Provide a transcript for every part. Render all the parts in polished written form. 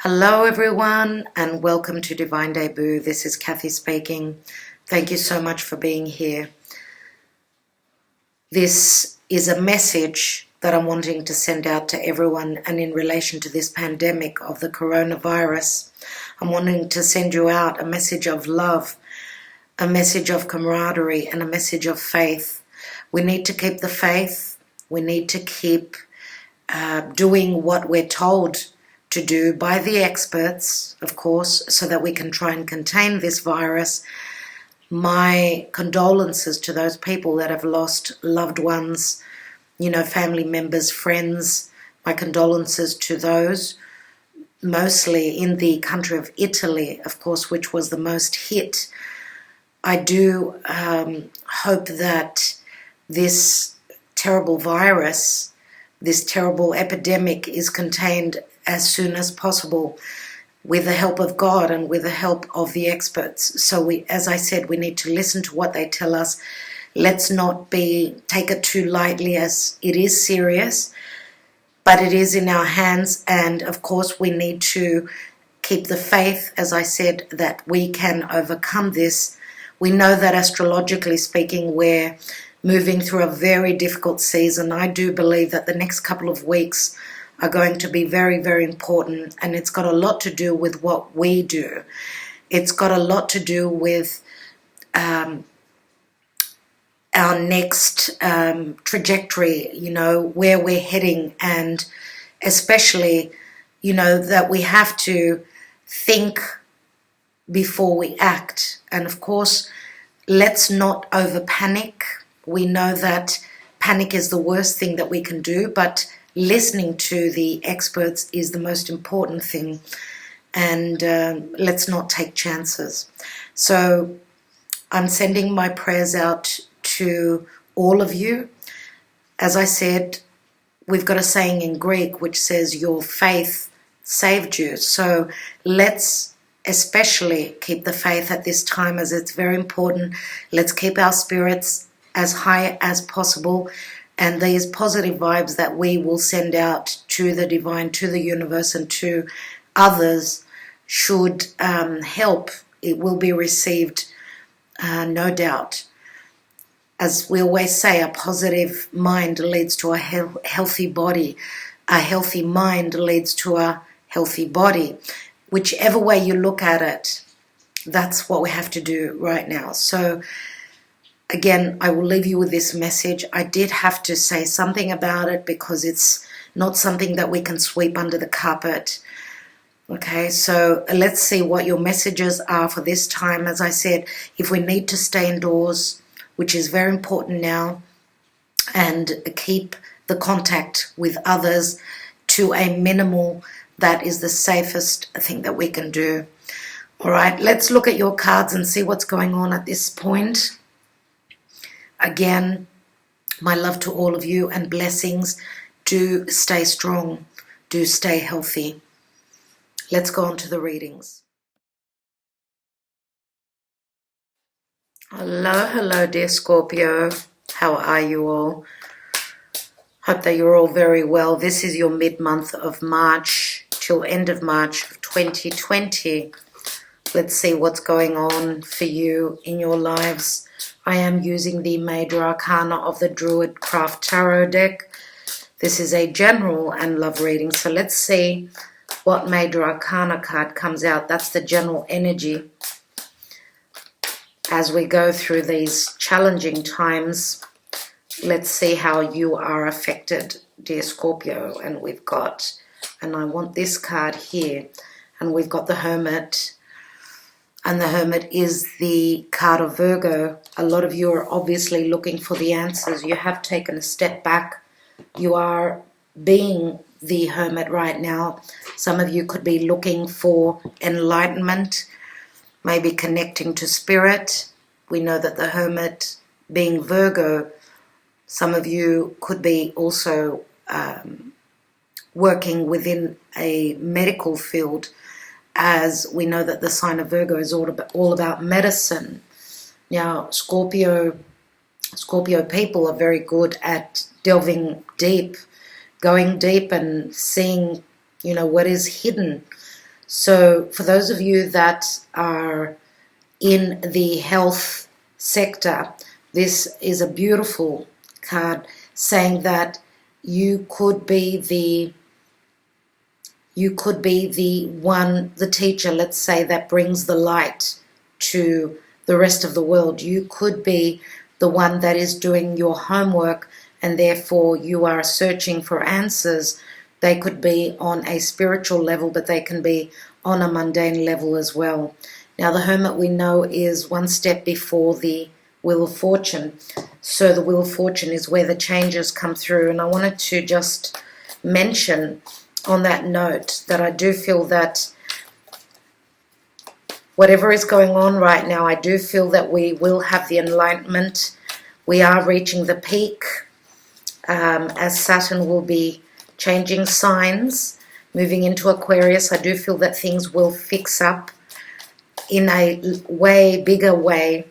Hello everyone and welcome to Divine Debut. This is Kathy speaking. Thank you so much for being here. This is a message that I'm wanting to send out to everyone, and in relation to this pandemic of the coronavirus, I'm wanting to send you out a message of love, a message of camaraderie, and a message of faith. We need to keep the faith. We need to keep doing what we're told to do by the experts, of course, so that we can try and contain this virus. My condolences to those people that have lost loved ones, family members, friends. My condolences to those, mostly in the country of Italy, of course, which was the most hit. I do hope that this terrible virus, this terrible epidemic is contained as soon as possible with the help of God and with the help of the experts. So as I said, we need to listen to what they tell us. Let's not take it too lightly, as it is serious, but it is in our hands. And of course, we need to keep the faith, as I said, that we can overcome this. We know that astrologically speaking, we're moving through a very difficult season. I do believe that the next couple of weeks are going to be very, very important, and it's got a lot to do with what we do. It's got a lot to do with our next trajectory, where we're heading, and especially, that we have to think before we act. And of course, let's not over panic. We know that panic is the worst thing that we can do, but listening to the experts is the most important thing, and let's not take chances. So I'm sending my prayers out to all of you. As I said, we've got a saying in Greek which says, your faith saved you. So let's especially keep the faith at this time, as it's very important. Let's keep our spirits as high as possible. And these positive vibes that we will send out to the divine, to the universe, and to others should help. It will be received, no doubt. As we always say, a positive mind leads to a healthy body. A healthy mind leads to a healthy body. Whichever way you look at it, that's what we have to do right now. So again, I will leave you with this message. I did have to say something about it because it's not something that we can sweep under the carpet. Okay, so let's see what your messages are for this time. As I said, if we need to stay indoors, which is very important now, and keep the contact with others to a minimal, that is the safest thing that we can do. All right, let's look at your cards and see what's going on at this point. Again, my love to all of you and blessings. Do stay strong. Do stay healthy. Let's go on to the readings. Hello, dear Scorpio. How are you all? Hope that you're all very well. This is your mid-month of March till end of March of 2020. Let's see what's going on for you in your lives. I am using the Major Arcana of the Druid Craft Tarot deck. This is a general and love reading. So let's see what Major Arcana card comes out. That's the general energy as we go through these challenging times. Let's see how you are affected, dear Scorpio. And I want this card here. And we've got the Hermit. And the Hermit is the card of Virgo. A lot of you are obviously looking for the answers. You have taken a step back. You are being the Hermit right now. Some of you could be looking for enlightenment, maybe connecting to spirit. We know that the Hermit being Virgo, some of you could be also working within a medical field, as we know that the sign of Virgo is all about medicine. Now, Scorpio people are very good at delving deep, going deep and seeing, what is hidden So for those of you that are in the health sector, this is a beautiful card saying that you could be the one, the teacher, let's say, that brings the light to the rest of the world. You could be the one that is doing your homework, and therefore you are searching for answers. They could be on a spiritual level, but they can be on a mundane level as well. Now, the Hermit, we know, is one step before the Wheel of Fortune. So the Wheel of Fortune is where the changes come through. And I wanted to just mention on that note that I do feel that whatever is going on right now, I do feel that we will have the enlightenment. We are reaching the peak, as Saturn will be changing signs, moving into Aquarius. I do feel that things will fix up in a way bigger way.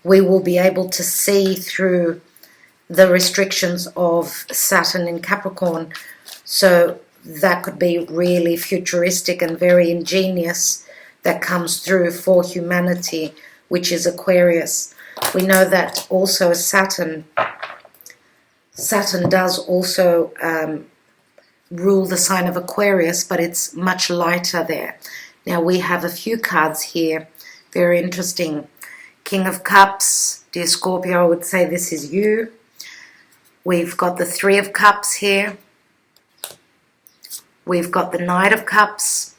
We will be able to see through the restrictions of Saturn in Capricorn. So that could be really futuristic and very ingenious, that comes through for humanity, which is Aquarius. We know that also Saturn does also rule the sign of Aquarius, but it's much lighter there. Now we have a few cards here, very interesting. King of Cups, dear Scorpio, I would say this is you. We've got the Three of Cups here. We've got the Knight of Cups.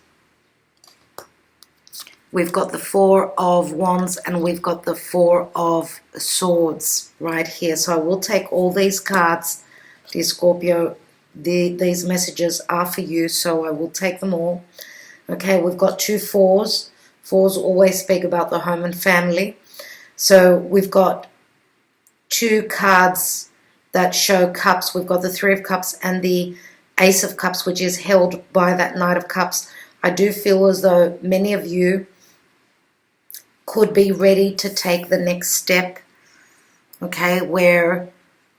We've got the Four of Wands, and we've got the Four of Swords right here. So I will take all these cards, dear Scorpio. These messages are for you, so I will take them all. Okay, we've got two fours. Fours always speak about the home and family. So we've got two cards that show cups. We've got the Three of Cups and the Ace of Cups, which is held by that Knight of Cups. I do feel as though many of you could be ready to take the next step, okay, where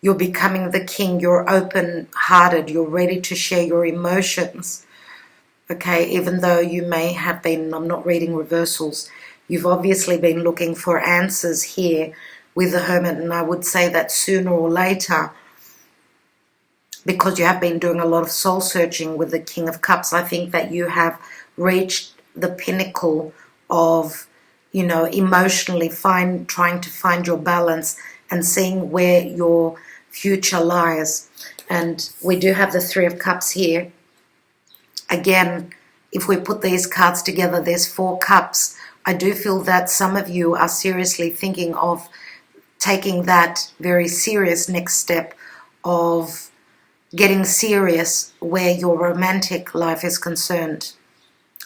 you're becoming the king, you're open-hearted, you're ready to share your emotions, okay, even though you may have been, I'm not reading reversals, you've obviously been looking for answers here with the Hermit, and I would say that sooner or later, because you have been doing a lot of soul searching with the King of Cups, I think that you have reached the pinnacle of, you know, emotionally trying to find your balance and seeing where your future lies. And we do have the Three of Cups here. Again, if we put these cards together, there's four cups. I do feel that some of you are seriously thinking of taking that very serious next step of getting serious where your romantic life is concerned.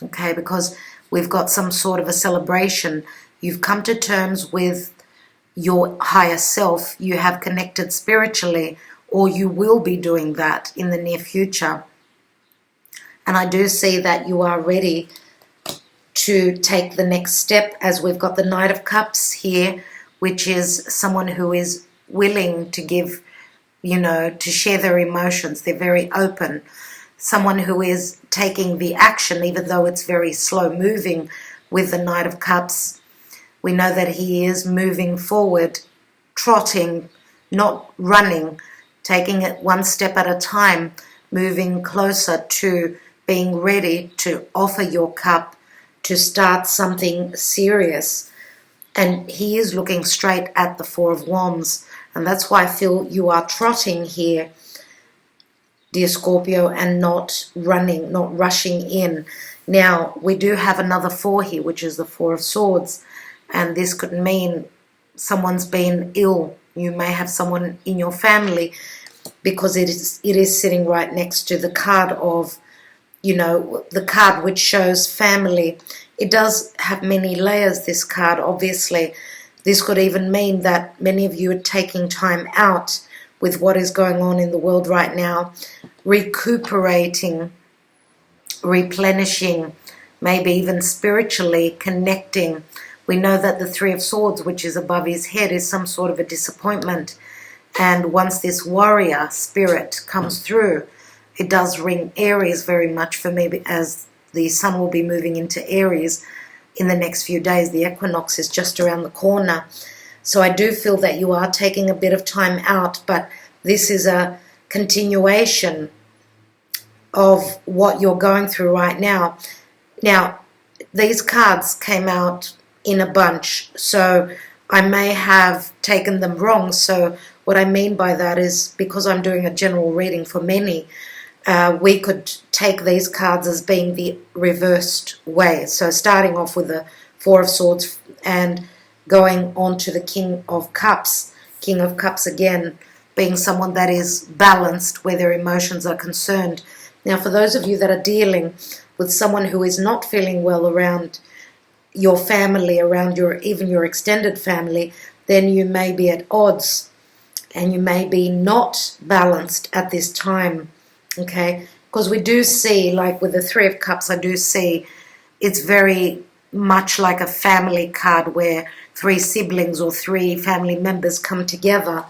Okay, because we've got some sort of a celebration. You've come to terms with your higher self. You have connected spiritually, or you will be doing that in the near future. And I do see that you are ready to take the next step, as we've got the Knight of Cups here, which is someone who is willing to give, you know, to share their emotions. They're very open. Someone who is taking the action, even though it's very slow moving with the Knight of Cups. We know that he is moving forward, trotting, not running, taking it one step at a time, moving closer to being ready to offer your cup, to start something serious. And he is looking straight at the Four of Wands. And that's why I feel you are trotting here, dear Scorpio, and not running, not rushing in. Now, we do have another four here, which is the Four of Swords. And this could mean someone's been ill. You may have someone in your family, because it is sitting right next to the card of, you know, the card which shows family. It does have many layers, this card, obviously. This could even mean that many of you are taking time out with what is going on in the world right now, recuperating, replenishing, maybe even spiritually connecting. We know that the Three of Swords, which is above his head, is some sort of a disappointment. And once this warrior spirit comes through, it does ring Aries very much for me as the sun will be moving into Aries in the next few days. The equinox is just around the corner. So I do feel that you are taking a bit of time out, but this is a continuation of what you're going through right now. Now, these cards came out in a bunch, so I may have taken them wrong. So what I mean by that is, because I'm doing a general reading for many, we could take these cards as being the reversed way. So starting off with the Four of Swords and going on to the King of Cups. King of Cups again being someone that is balanced where their emotions are concerned. Now, for those of you that are dealing with someone who is not feeling well around your family, around even your extended family, then you may be at odds and you may be not balanced at this time, okay? Because we do see, like with the Three of Cups, I do see it's very much like a family card where three siblings or three family members come together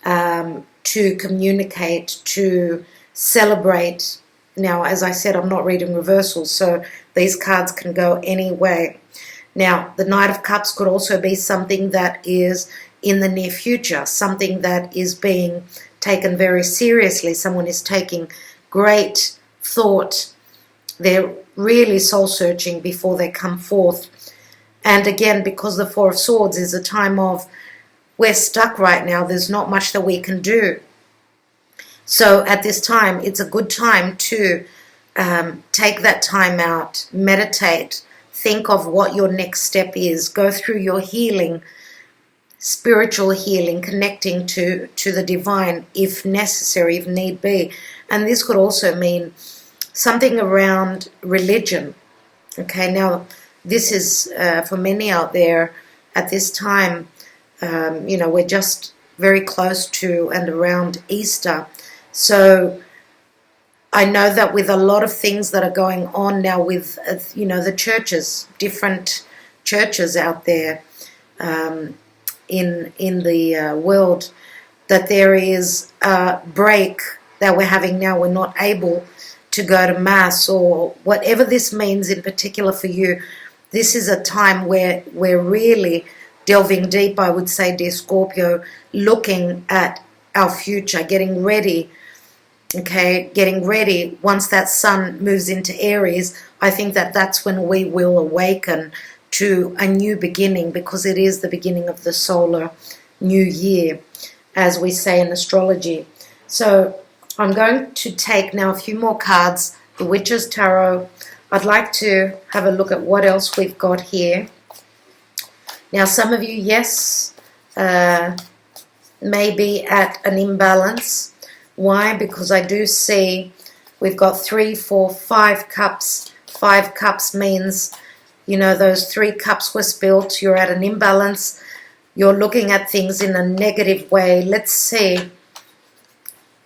to communicate, to celebrate. Now, as I said, I'm not reading reversals, so these cards can go any way. Now, the Knight of Cups could also be something that is in the near future, something that is being taken very seriously. Someone is taking great thought. They're really soul-searching before they come forth. And again, because the Four of Swords is a time of, we're stuck right now, there's not much that we can do. So at this time, it's a good time to take that time out, meditate, think of what your next step is, go through your healing, spiritual healing, connecting to the divine if necessary, if need be. And this could also mean something around religion. Okay, now this is for many out there at this time, we're just very close to and around Easter. So I know that with a lot of things that are going on now with, the churches, different churches out there in the world, that there is a break that we're having now. We're not able to go to Mass, or whatever this means in particular for you. This is a time where we're really delving deep, I would say, dear Scorpio, looking at our future, getting ready. Okay, getting ready. Once that sun moves into Aries, I think that that's when we will awaken to a new beginning, because it is the beginning of the solar new year, as we say in astrology. So I'm going to take now a few more cards, the Witch's Tarot. I'd like to have a look at what else we've got here. Now, some of you, yes, may be at an imbalance. Why? Because I do see we've got 3, 4, 5 cups. 5 cups means, those 3 cups were spilt. You're at an imbalance. You're looking at things in a negative way. Let's see.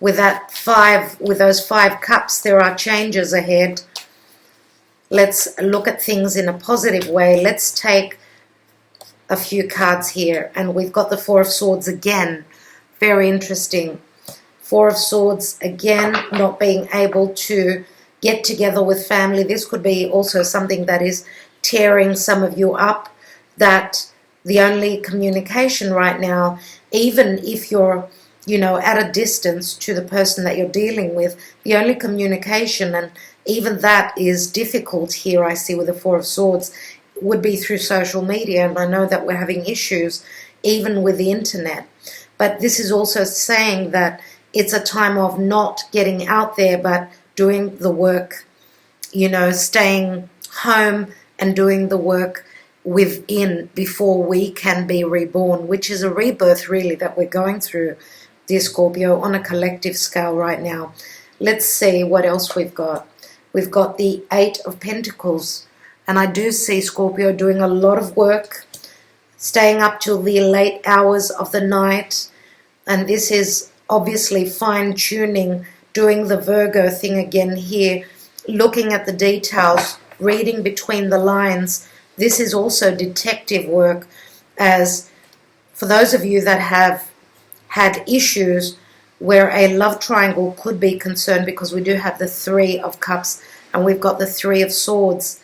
With those 5 cups, there are changes ahead. Let's look at things in a positive way. Let's take a few cards here. And we've got the Four of Swords again. Very interesting. Four of Swords, again, not being able to get together with family. This could be also something that is tearing some of you up, that the only communication right now, even if you're, at a distance to the person that you're dealing with, the only communication, and even that is difficult here, I see with the Four of Swords, would be through social media. And I know that we're having issues even with the internet. But this is also saying that it's a time of not getting out there, but doing the work, staying home and doing the work within before we can be reborn, which is a rebirth really that we're going through, dear Scorpio, on a collective scale right now. Let's see what else we've got. We've got the Eight of Pentacles, and I do see Scorpio doing a lot of work, staying up till the late hours of the night, and this is obviously fine-tuning, doing the Virgo thing again here, looking at the details, reading between the lines. This is also detective work, as for those of you that have had issues where a love triangle could be concerned, because we do have the Three of Cups And we've got the Three of Swords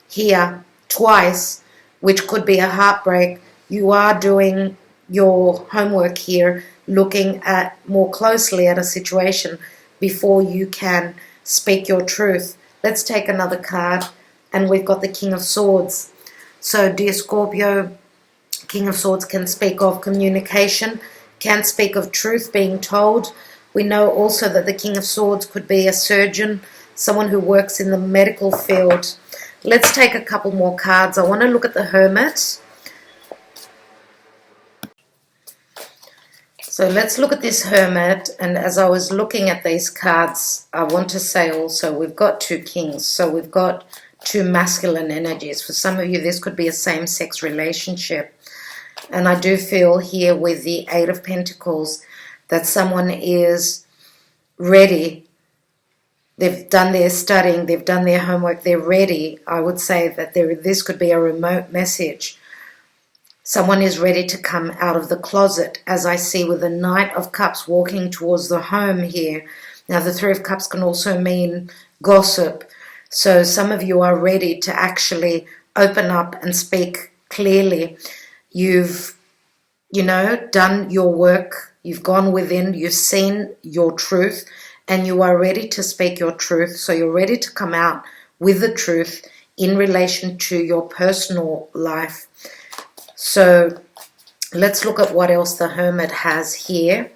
here twice, which could be a heartbreak. You are doing your homework here, looking at more closely at a situation before you can speak your truth. Let's take another card, and we've got the King of Swords. So, dear Scorpio, King of Swords can speak of communication, can speak of truth being told. We know also that the King of Swords could be a surgeon, someone who works in the medical field. Let's take a couple more cards. I want to look at the Hermit. So let's look at this Hermit, and as I was looking at these cards, I want to say also we've got two kings, so we've got two masculine energies. For some of you, this could be a same-sex relationship. And I do feel here with the Eight of Pentacles that someone is ready. They've done their studying, they've done their homework, they're ready. I would say that this could be a remote message. Someone is ready to come out of the closet, as I see with the Knight of Cups walking towards the home here. Now, the Three of Cups can also mean gossip. So some of you are ready to actually open up and speak clearly. You've, done your work. You've gone within. You've seen your truth, and you are ready to speak your truth. So you're ready to come out with the truth in relation to your personal life. So let's look at what else the Hermit has here.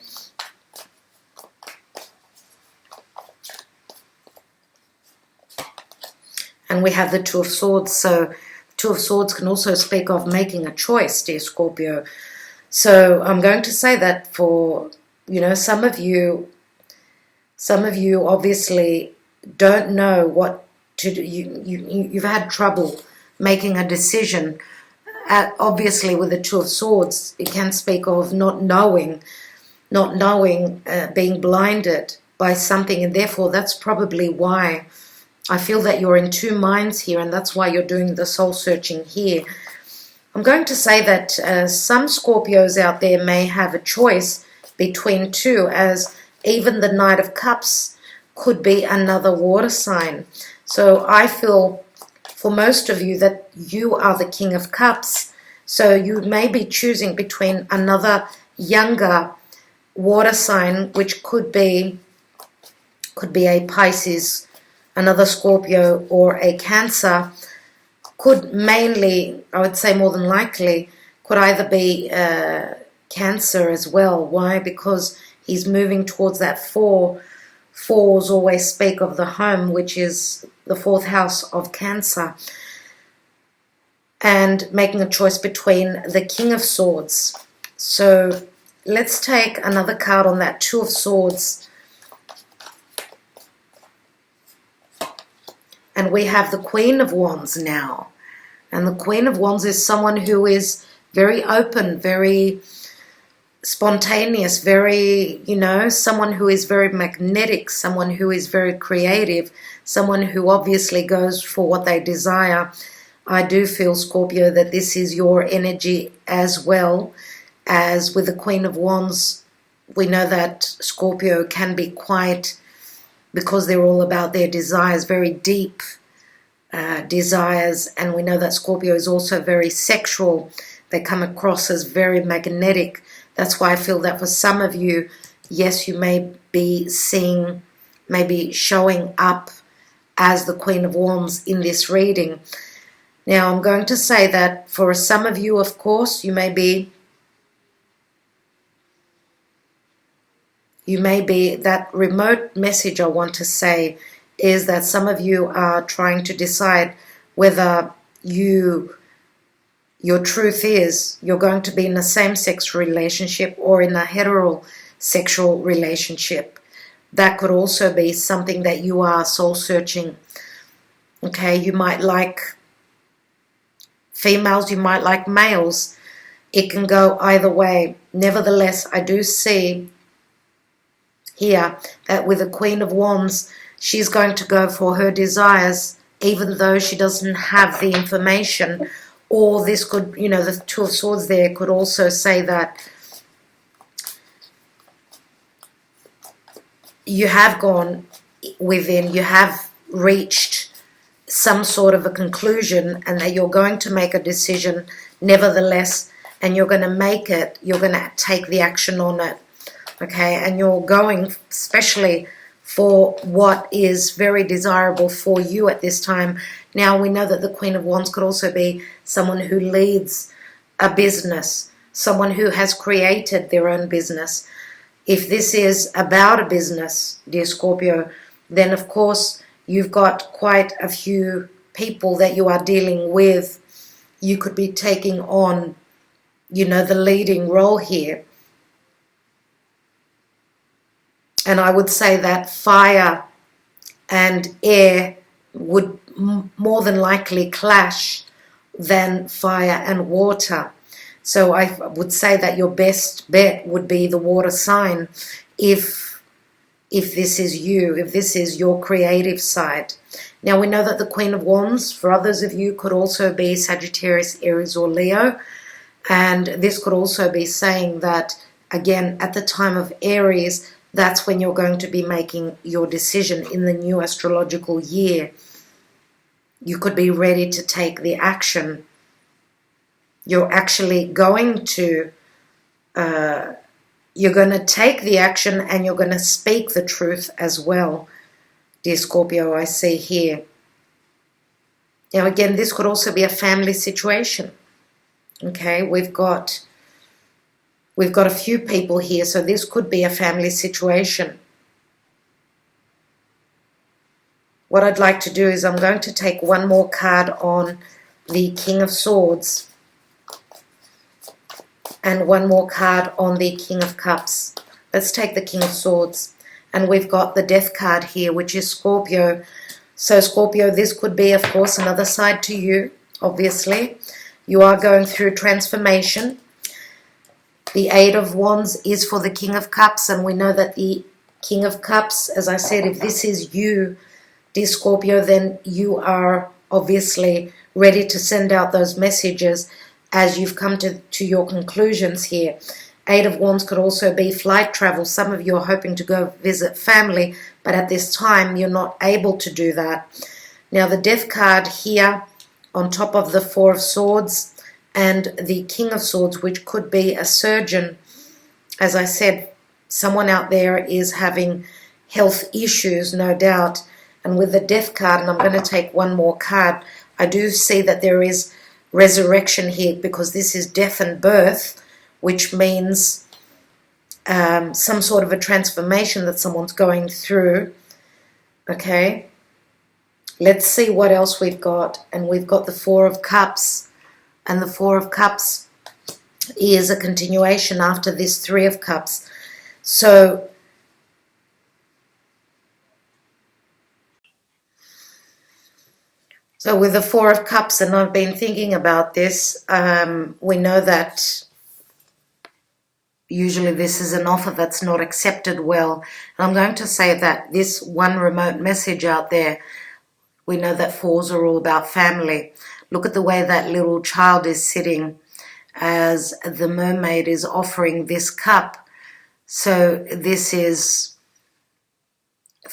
And we have the Two of Swords. So Two of Swords can also speak of making a choice, dear Scorpio. So I'm going to say that for, some of you obviously don't know what to do. You've had trouble making a decision. Obviously, with the Two of Swords, it can speak of not knowing, being blinded by something, and therefore that's probably why I feel that you're in two minds here, and that's why you're doing the soul searching here. I'm going to say that some Scorpios out there may have a choice between two, as even the Knight of Cups could be another water sign. So I feel for most of you that you are the King of Cups. So you may be choosing between another younger water sign, which could be a Pisces, another Scorpio, or a Cancer. Could mainly, I would say more than likely, could either be Cancer as well. Why? Because he's moving towards that four. Fours always speak of the home, which is the fourth house of Cancer. And making a choice between the King of Swords. So let's take another card on that Two of Swords. And we have the Queen of Wands now. And the Queen of Wands is someone who is very open, very spontaneous, very, someone who is very magnetic, someone who is very creative, someone who obviously goes for what they desire. I do feel, Scorpio, that this is your energy as well. As with the Queen of Wands, we know that Scorpio can be quite, because they're all about their desires, very deep desires. And we know that Scorpio is also very sexual. They come across as very magnetic. That's why I feel that for some of you, yes, you may be seeing, maybe showing up as the Queen of Wands in this reading. Now, I'm going to say that for some of you, of course, you may be that remote message I want to say is that some of you are trying to decide whether your truth is you're going to be in a same-sex relationship or in a heterosexual relationship. That could also be something that you are soul-searching. Okay, you might like females, you might like males. It can go either way. Nevertheless, I do see here that with the Queen of Wands, she's going to go for her desires, even though she doesn't have the information. Or this could, the Two of Swords there could also say that you have gone within, you have reached some sort of a conclusion and that you're going to make a decision nevertheless, and you're going to make it, you're going to take the action on it, okay? And you're going especially for what is very desirable for you at this time. Now, we know that the Queen of Wands could also be someone who leads a business, someone who has created their own business. If this is about a business, dear Scorpio, then of course you've got quite a few people that you are dealing with. You could be taking on, you know, the leading role here. And I would say that fire and air would more than likely clash than fire and water. So I would say that your best bet would be the water sign if this is you, if this is your creative side. Now we know that the Queen of Wands, for others of you, could also be Sagittarius, Aries or Leo. And this could also be saying that, again, at the time of Aries, that's when you're going to be making your decision in the new astrological year. You could be ready to take the action. You're actually going to take the action, and you're going to speak the truth as well, dear Scorpio, I see here. Now again, this could also be a family situation. Okay, we've got a few people here, so this could be a family situation. What I'd like to do is I'm going to take one more card on the King of Swords and one more card on the King of Cups. Let's take the King of Swords. And we've got the Death card here, which is Scorpio. So Scorpio, this could be, of course, another side to you, obviously. You are going through transformation. The Eight of Wands is for the King of Cups, and we know that the King of Cups, as I said, if this is you, dear Scorpio, then you are obviously ready to send out those messages as you've come to your conclusions here. Eight of Wands could also be flight travel. Some of you are hoping to go visit family, but at this time you're not able to do that. Now the Death card here on top of the Four of Swords and the King of Swords, which could be a surgeon. As I said, someone out there is having health issues, no doubt. And with the Death card, and I'm going to take one more card, I do see that there is resurrection here, because this is death and birth, which means some sort of a transformation that someone's going through. Okay, let's see what else we've got. And we've got the Four of Cups, and the Four of Cups is a continuation after this Three of Cups. So with the Four of Cups, and I've been thinking about this, we know that usually this is an offer that's not accepted well. And I'm going to say that this one remote message out there, we know that fours are all about family. Look at the way that little child is sitting as the mermaid is offering this cup. So this is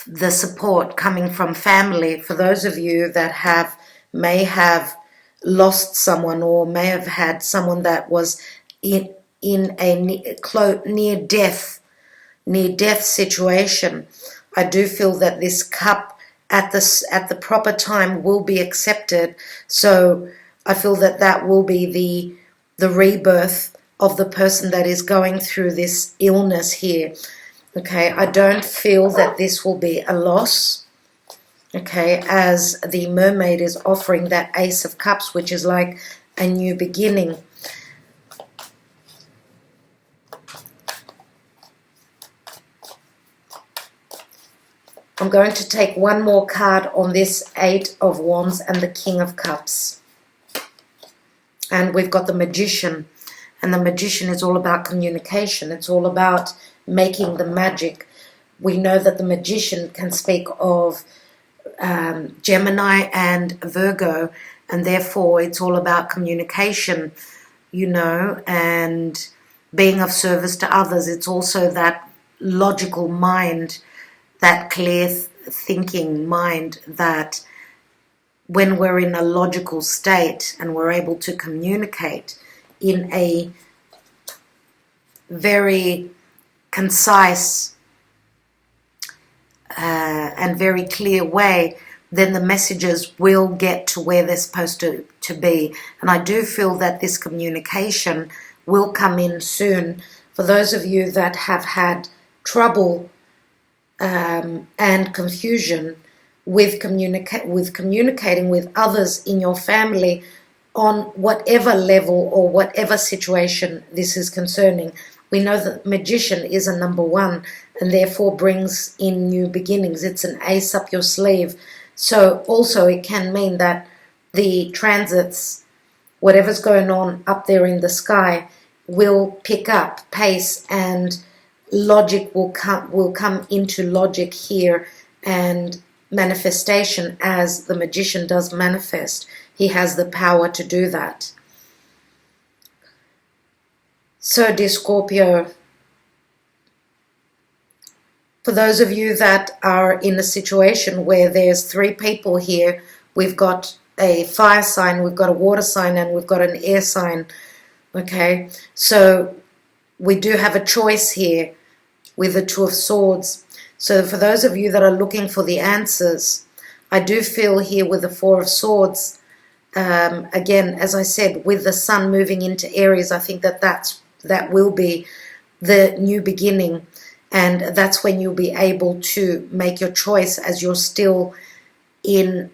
the support coming from family. For those of you that may have lost someone, or may have had someone that was in a near death situation, I do feel that this cup at the proper time will be accepted. So I feel that will be the rebirth of the person that is going through this illness here. Okay, I don't feel that this will be a loss. Okay, as the mermaid is offering that Ace of Cups, which is like a new beginning. I'm going to take one more card on this Eight of Wands and the King of Cups. And we've got the Magician. And the Magician is all about communication. It's all about making the magic. We know that the Magician can speak of Gemini and Virgo, and therefore it's all about communication, you know, and being of service to others. It's also that logical mind, that clear thinking mind that when we're in a logical state and we're able to communicate in a very concise and very clear way, then the messages will get to where they're supposed to be. And I do feel that this communication will come in soon. For those of you that have had trouble and confusion with communicating with others in your family on whatever level or whatever situation this is concerning, we know that magician is a number one and therefore brings in new beginnings. It's an ace up your sleeve. So also it can mean that the transits, whatever's going on up there in the sky, will pick up pace, and logic will come into logic here, and manifestation, as the magician does manifest. He has the power to do that. So, dear Scorpio, for those of you that are in a situation where there's three people here, we've got a fire sign, we've got a water sign, and we've got an air sign. Okay, so we do have a choice here with the Two of Swords. So for those of you that are looking for the answers, I do feel here with the Four of Swords, again, as I said, with the Sun moving into Aries, I think that will be the new beginning, and that's when you'll be able to make your choice as you're still in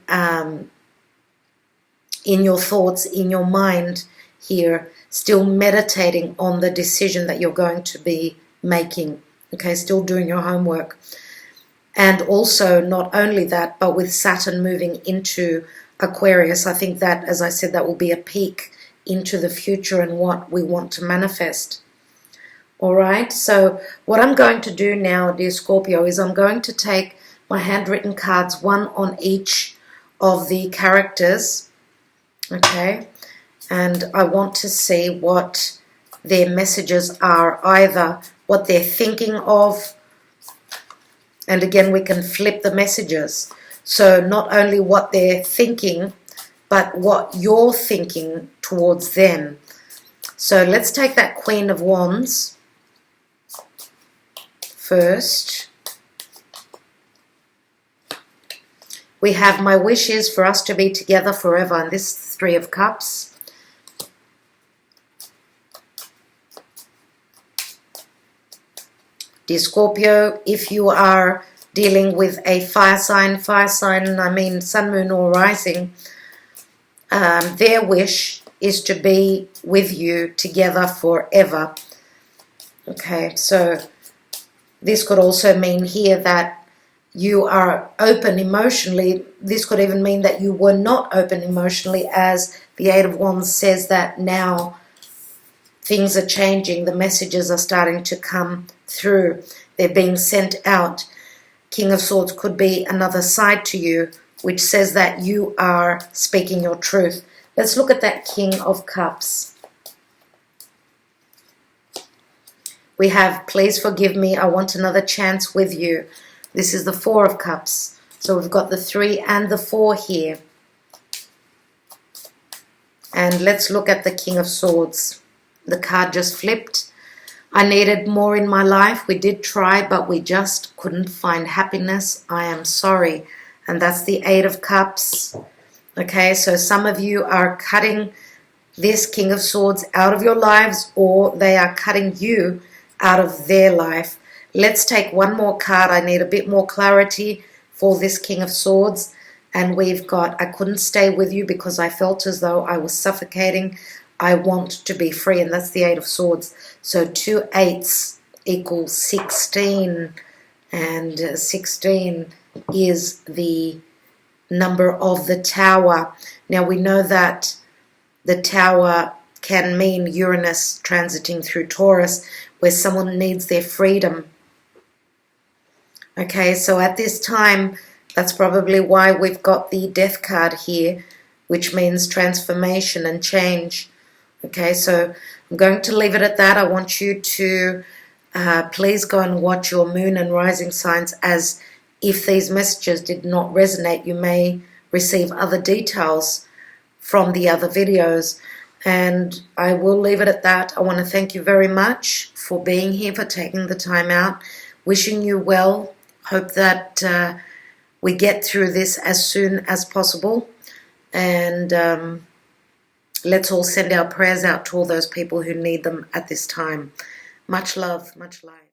your thoughts, in your mind here, still meditating on the decision that you're going to be making. Okay, still doing your homework. And also, not only that, but with Saturn moving into Aquarius, I think that, as I said, that will be a peek into the future and what we want to manifest. All right, so what I'm going to do now, dear Scorpio, is I'm going to take my handwritten cards, one on each of the characters, okay, and I want to see what their messages are, either what they're thinking of, and again we can flip the messages, so not only what they're thinking but what you're thinking towards them. So let's take that Queen of Wands first. We have my wish is for us to be together forever, and this Three of Cups. Dear Scorpio, if you are dealing with a fire sign, I mean sun, moon or rising, their wish is to be with you together forever. Okay, so this could also mean here that you are open emotionally. This could even mean that you were not open emotionally, as the Eight of Wands says that now things are changing. The messages are starting to come through. They're being sent out. King of Swords could be another side to you, which says that you are speaking your truth. Let's look at that King of Cups. We have, please forgive me, I want another chance with you. This is the Four of Cups. So we've got the 3 and the 4 here. And let's look at the King of Swords. The card just flipped. I needed more in my life. We did try, but we just couldn't find happiness. I am sorry. And that's the 8 of Cups. Okay, so some of you are cutting this King of Swords out of your lives, or they are cutting you out of their life. Let's take one more card. I need a bit more clarity for this King of Swords. And we've got, I couldn't stay with you because I felt as though I was suffocating. I want to be free, and that's the 8 of Swords. So 2 8s equals 16, and 16 is the number of the Tower. Now we know that the Tower can mean Uranus transiting through Taurus, where someone needs their freedom. Okay, so at this time, that's probably why we've got the Death card here, which means transformation and change. Okay, so I'm going to leave it at that. I want you to please go and watch your moon and rising signs, as if these messages did not resonate, you may receive other details from the other videos. And I will leave it at that. I want to thank you very much for being here, for taking the time out. Wishing you well. Hope that we get through this as soon as possible. And let's all send our prayers out to all those people who need them at this time. Much love, much light.